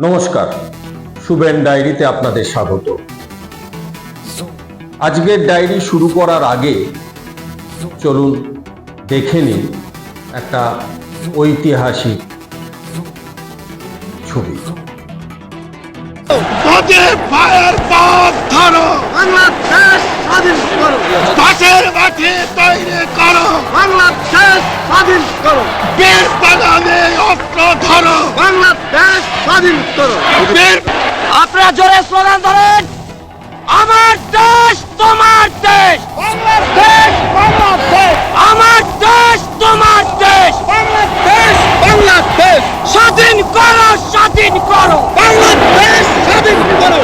নমস্কার, শুভেন ডায়েরিতে আপনাদের স্বাগত। আজকের ডায়েরি শুরু করার আগে চলুন দেখে নিন একটা ঐতিহাসিক ছবি। বাংলাদেশ স্বাধীন করো, পাশের মাঠে তৈরি করো, বাংলাদেশ স্বাধীন করো, বীর বাঙালি অস্ত্র ধরো, বাংলাদেশ স্বাধীন করো। বীর আপনারা জোরে স্লোগান ধরেন, আমার দেশ তোমার দেশ, বাংলাদেশ বাংলাদেশ আমার দেশ তোমার দেশ, বাংলাদেশ বাংলাদেশ স্বাধীন করো, স্বাধীন করো। বাংলাদেশ স্বাধীন করো।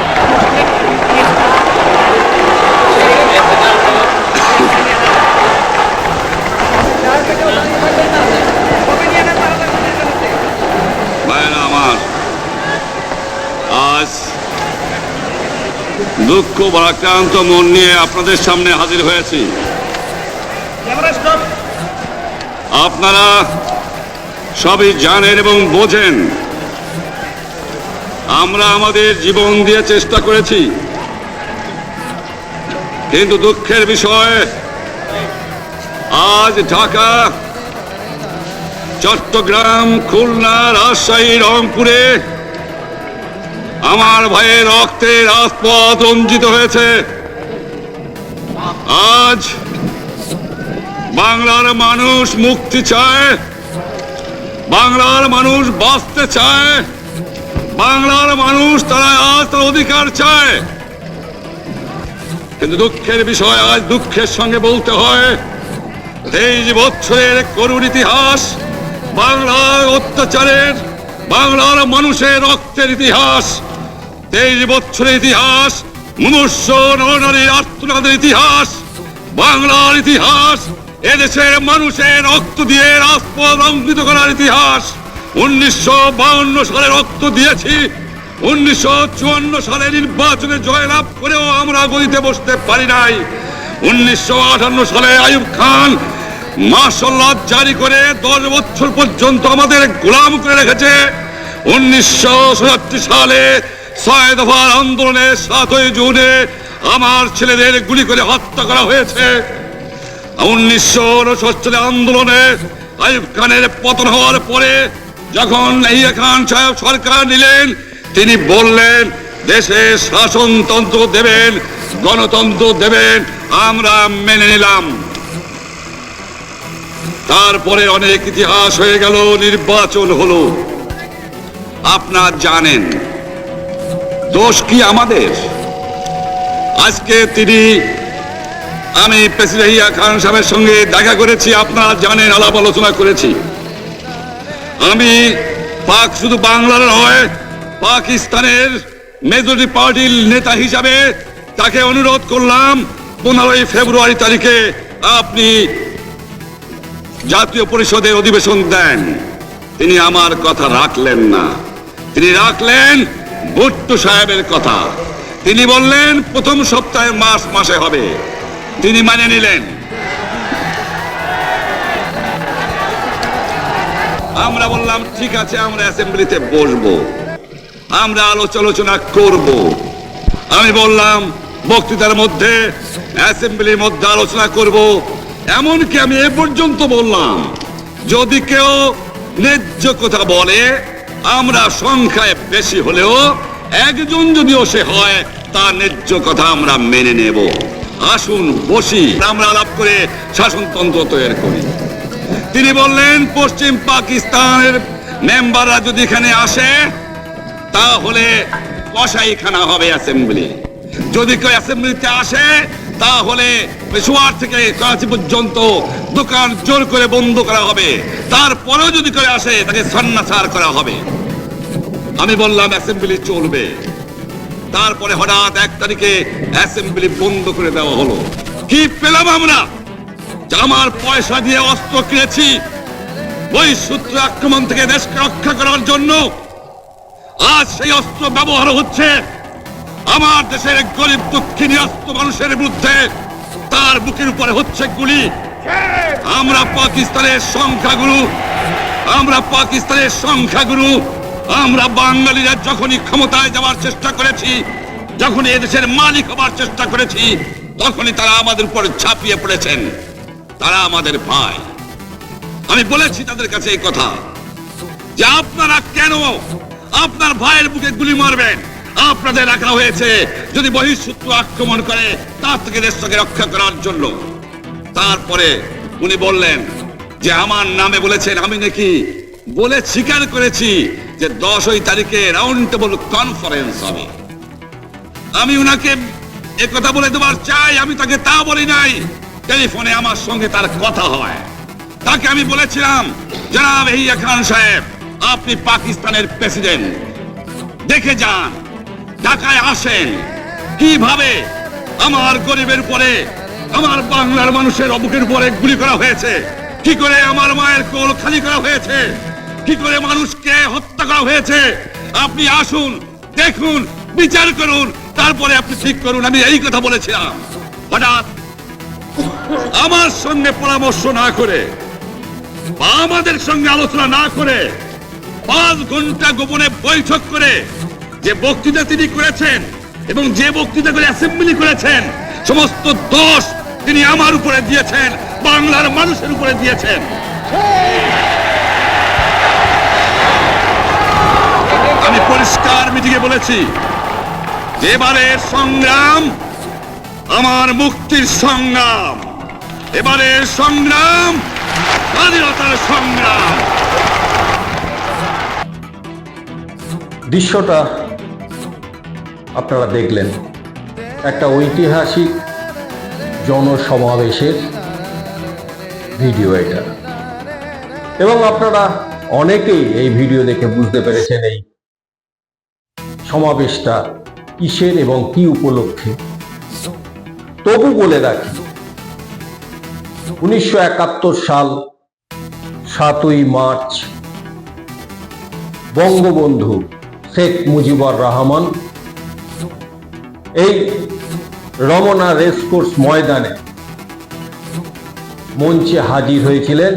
ভাইরা আমার, আজ দুঃখ ভারাক্রান্ত মন নিয়ে আপনাদের সামনে হাজির হয়েছি। আপনারা সবই জানেন এবং বোঝেন আমরা আমাদের জীবন দিয়ে চেষ্টা করেছি, কিন্তু দুঃখের বিষয় আজ ঢাকা, চট্টগ্রাম, খুলনা, রাজশাহী, রংপুরে আমার ভাইয়ের রক্তে রাজপথ রঞ্জিত হয়েছে। আজ বাংলার মানুষ মুক্তি চায়, বাংলার মানুষ বাঁচতে চায়, বাংলার মানুষ তারা আজ তার অধিকার চায়। কিন্তু দুঃখের বিষয় আজ দুঃখের সঙ্গে বলতে হয় 23 বছরের করুণ ইতিহাস, বাংলার অত্যাচারের, বাংলার মানুষের রক্তের ইতিহাস, 23 বছরের ইতিহাস, মুমূর্ষ নরনারীর আর্তনাদের ইতিহাস, বাংলার ইতিহাস, এদেশের মানুষের রক্ত দিয়ে রাজপথ রঞ্জিত করার ইতিহাস। 1952 সালে রক্ত দিয়েছি, 1954 সালে নির্বাচনে জয়লাভ করেও আমরা গদিতে বসতে পারি নাই। 1958 সালে আইয়ুব খান মার্শাল ল জারি করে 10 বছর পর্যন্ত আমাদের গোলাম করে রেখেছে। 1967 সালে 6 দফার আন্দোলনে 7ই জুনে আমার ছেলেদের গুলি করে হত্যা করা হয়েছে। 1969 সালে আন্দোলনে আইয়ুব খানের পতন হওয়ার পরে যখন ইয়াহিয়া খান সাহেব সরকার নিলেন, তিনি বললেন দেশে শাসনতন্ত্র দেবেন, গণতন্ত্র দেবেন, আমরা মেনে নিলাম। তারপরে অনেক ইতিহাস হয়ে গেল, নির্বাচন হলো। আপনারা জানেন দোষ কি আমাদের? আজকে আমি প্রেসিডেন্ট ইয়াহিয়া খান সাহেবের সঙ্গে দেখা করেছি, আপনারা জানেন, আলাপ আলোচনা করেছি। আমি শুধু বাংলার নয়, পাকিস্তানের মেজরিটি পার্টির নেতা হিসাবে তাকে অনুরোধ করলাম 15 ফেব্রুয়ারি তারিখে আপনি জাতীয় পরিষদের অধিবেশন দেন। তিনি আমার কথা রাখলেন না, তিনি রাখলেন ভুট্টো সাহেবের কথা। তিনি বললেন প্রথম সপ্তাহে মাসে হবে, তিনি মানে নিলেন। আমরা বললাম ঠিক আছে, আমরা অ্যাসেম্বলিতে বসবো, আমরা আলোচনা করব। আমি বললাম বক্তৃতার মধ্যে অ্যাসেম্বলির মধ্যে আলোচনা করব। এমনকি আমি এ পর্যন্ত বললাম যদি কেউ ন্যায্য কথা বলে, আমরা সংখ্যায় বেশি হলেও একজন যদিও সে হয়, তার ন্যায্য কথা আমরা মেনে নেব। আসুন বসি, আমরা আলাপ করে শাসনতন্ত্র তৈরি করি। তিনি বললেন পশ্চিম পাকিস্তানের মেম্বাররা যদি এখানে আসে তাহলে কসাইখানা হবে অ্যাসেম্বলি। যদি কেউ অ্যাসেম্বলিতে আসে তাহলে পেশোয়ার থেকে করাচি পর্যন্ত দোকান জোর করে বন্ধ করা হবে, তারপরেও যদি কেউ আসে তাকে সন্ন্যাসার করা হবে। আমি বললাম অ্যাসেম্বলি চলবে। তারপরে হঠাৎ 1 তারিখে অ্যাসেম্বলি বন্ধ করে দেওয়া হলো। কি পেলাম আমরা? আমার পয়সা দিয়ে অস্ত্র কিনেছি বহিঃশত্রু আক্রমণ থেকে দেশকে রক্ষা করার জন্য। আজ সেই অস্ত্র ব্যবহার হচ্ছে আমার দেশের গরিব দুঃখিনী অস্ত্র মানুষের বিরুদ্ধে, তার বুকের উপরে হচ্ছে গুলি। আমরা পাকিস্তানের সংখ্যাগুরু, আমরা বাঙালিরা যখনই ক্ষমতায় যাওয়ার চেষ্টা করেছি, যখনই এদেশের মালিক হবার চেষ্টা করেছি, তখনই তারা আমাদের উপর ঝাঁপিয়ে পড়েছেন। তারা আমাদের ভাই। আমি বলেছি তাদের কাছে এই কথা যে আপনারা কেন আপনার ভাইয়ের বুকে গুলি মারবেন? আপনাদের রাখা হয়েছে যদি বহিঃশত্রু আক্রমণ করে তার থেকে দেশটাকে রক্ষা করার জন্য। তারপরে উনি বললেন যে আমার নামে বলেছেন, আমি নাকি বলে স্বীকার করেছি যে 10 তারিখে রাউন্ড টেবল কনফারেন্স হবে। আমি উনাকে একথা বলে দেবার চাই, আমি তাকে তা বলি নাই। টেলিফোনে আমার সঙ্গে তার কথা হয়। তাকে আমি বলেছিলাম, জনাব ইয়াহিয়া খান সাহেব, আপনি পাকিস্তানের প্রেসিডেন্ট, দেখে যান, ঢাকায় আসেন কিভাবে আমার গরিবের উপরে, আমার বাংলার মানুষের বুকের উপরে গুলি করা হয়েছে, কি করে আমার মায়ের কোল খালি করা হয়েছে, কি করে মানুষকে হত্যা করা হয়েছে। আপনি আসুন, দেখুন, বিচার করুন, তারপরে আপনি ঠিক করুন। আমি এই কথা বলেছিলাম। হঠাৎ আমার সঙ্গে পরামর্শ না করে বা আমাদের সঙ্গে আলোচনা না করে 5 ঘন্টা গোপনে বৈঠক করে যে বক্তৃতা তিনি করেছেন এবং যে বক্তৃতা করে অ্যাসেম্বলি করেছেন, সমস্ত দোষ তিনি আমার উপরে দিয়েছেন, বাংলার মানুষের উপরে দিয়েছেন। আমি পরিষ্কার মিটিংয়ে বলেছি যে এবারের সংগ্রাম আমার মুক্তির সংগ্রাম, এবারের সংগ্রাম স্বাধীনতার সংগ্রাম। দৃশ্যটা আপনারা দেখলেন, একটা ঐতিহাসিক জনসমাবেশের ভিডিও এটা, এবং আপনারা অনেকেই এই ভিডিও দেখে বুঝতে পেরেছেন এই সমাবেশটা কিসের এবং কি উপলক্ষে। তবু বলে রাখি, 1971 সাল 7ই মার্চ বঙ্গবন্ধু শেখ মুজিবুর রহমান এই রমনা রেসকোর্স ময়দানে মঞ্চে হাজির হয়েছিলেন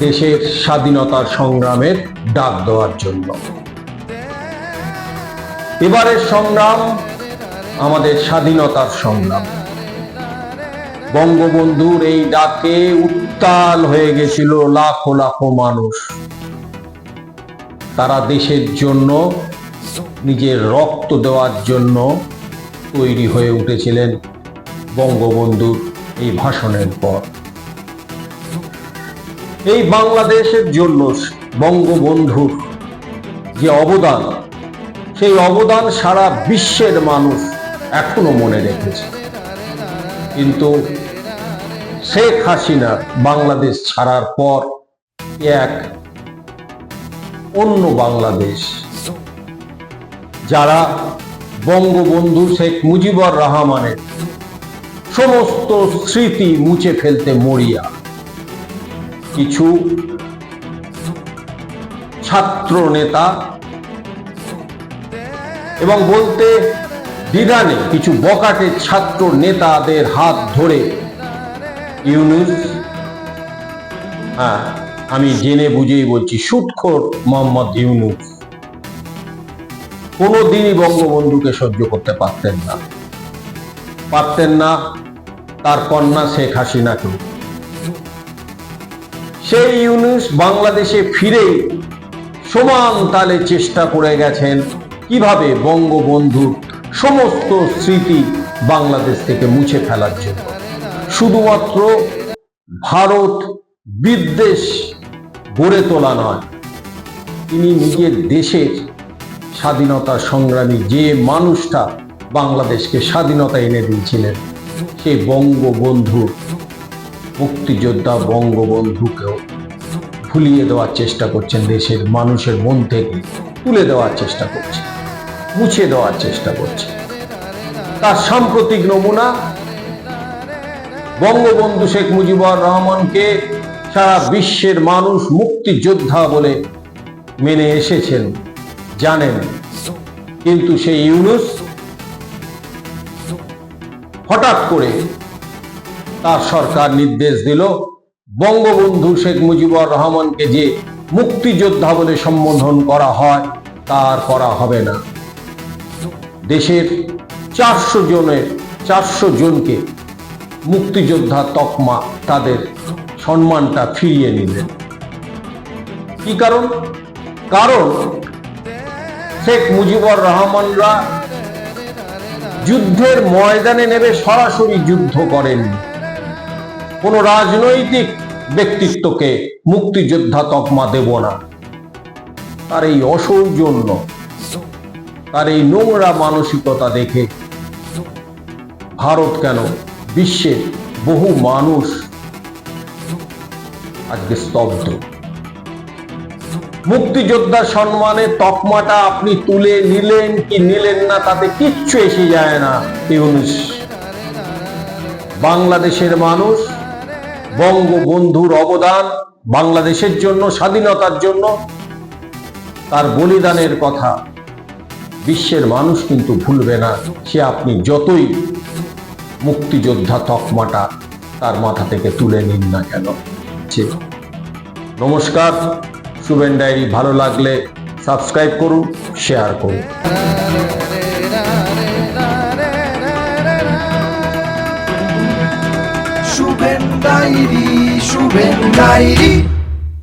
দেশের স্বাধীনতার সংগ্রামের ডাক দেওয়ার জন্য। এবারের সংগ্রাম আমাদের স্বাধীনতার সংগ্রাম। বঙ্গবন্ধুর এই ডাকে উত্তাল হয়ে গেছিল লাখো লাখো মানুষ। তারা দেশের জন্য, নিজের রক্ত দেওয়ার জন্য তৈরি হয়ে উঠেছিলেন বঙ্গবন্ধুর এই ভাষণের পর। এই বাংলাদেশের জন্য বঙ্গবন্ধুর যে অবদান, সেই অবদান সারা বিশ্বের মানুষ এখনো মনে রেখেছে। কিন্তু শেখ হাসিনা বাংলাদেশ ছাড়ার পর এক অন্য বাংলাদেশ, যারা বঙ্গবন্ধু শেখ মুজিবুর রহমানের সমস্ত স্মৃতি মুছে ফেলতে মরিয়া। কিছু ছাত্র নেতা এবং বলতে দ্বিধা নেই, কিছু বকাটে ছাত্র নেতাদের হাত ধরে ইউনূস, আমি জেনে বুঝেই বলছি, সুদখোর মোহাম্মদ ইউনূস কোনোদিনই বঙ্গবন্ধুকে সহ্য করতে পারতেন না তার কন্যা শেখ হাসিনাকেও। সেই ইউনূস বাংলাদেশে ফিরেই সমান তালে চেষ্টা করে গেছেন কিভাবে বঙ্গবন্ধুর সমস্ত স্মৃতি বাংলাদেশ থেকে মুছে ফেলার জন্য। শুধুমাত্র ভারত বিদ্বেষ গড়ে তোলা নয়, তিনি নিজের দেশের স্বাধীনতা সংগ্রামী, যে মানুষটা বাংলাদেশকে স্বাধীনতা এনে দিয়েছিলেন, সেই বঙ্গবন্ধু, মুক্তিযোদ্ধা বঙ্গবন্ধুকেও ভুলিয়ে দেওয়ার চেষ্টা করছেন, দেশের মানুষের মন থেকে তুলে দেওয়ার চেষ্টা করছেন, মুছে দেওয়ার চেষ্টা করছেন। তার সাম্প্রতিক নমুনা বঙ্গবন্ধু শেখ মুজিবুর রহমানকে সারা বিশ্বের মানুষ মুক্তিযোদ্ধা বলে মেনে এসেছেন, জানেন। কিন্তু সেই ইউনূস হঠাৎ করে তার সরকার নির্দেশ দিল বঙ্গবন্ধু শেখ মুজিবুর রহমানকে যে মুক্তিযোদ্ধা বলে সম্বোধন করা হয় তার করা হবে না। দেশের 400 জনকে মুক্তিযোদ্ধা তকমা তাদের সম্মানটা ফিরিয়ে নিলেন। কি কারণ? কারণ শেখ মুজিবুর রহমানরা যুদ্ধের ময়দানে নেমে সরাসরি যুদ্ধ করেন, কোন রাজনৈতিক ব্যক্তিত্বকে মুক্তিযোদ্ধা তকমা দেব না। তার এই অসৌজন্য, তার এই নোংরা মানসিকতা দেখে ভারত কেন বিশ্বের বহু মানুষ আজকে স্তব্ধ। মুক্তিযোদ্ধা সম্মানে তকমাটা আপনি তুলে নিলেন কি নিলেন না তাতে কিচ্ছু এসে যায় না। ইউনূস, বাংলাদেশের মানুষ বঙ্গবন্ধুর অবদান, বাংলাদেশের জন্য, স্বাধীনতার জন্য তার বলিদানের কথা বিশ্বের মানুষ কিন্তু ভুলবে না। সে আপনি যতই মুক্তিযোদ্ধা তকমাটা তার মাথা থেকে তুলে নিন না কেন। নমস্কার, শুভেন ডায়েরি ভালো লাগলে সাবস্ক্রাইব করুন, শেয়ার করুন। Shuven diary, Shuven diary.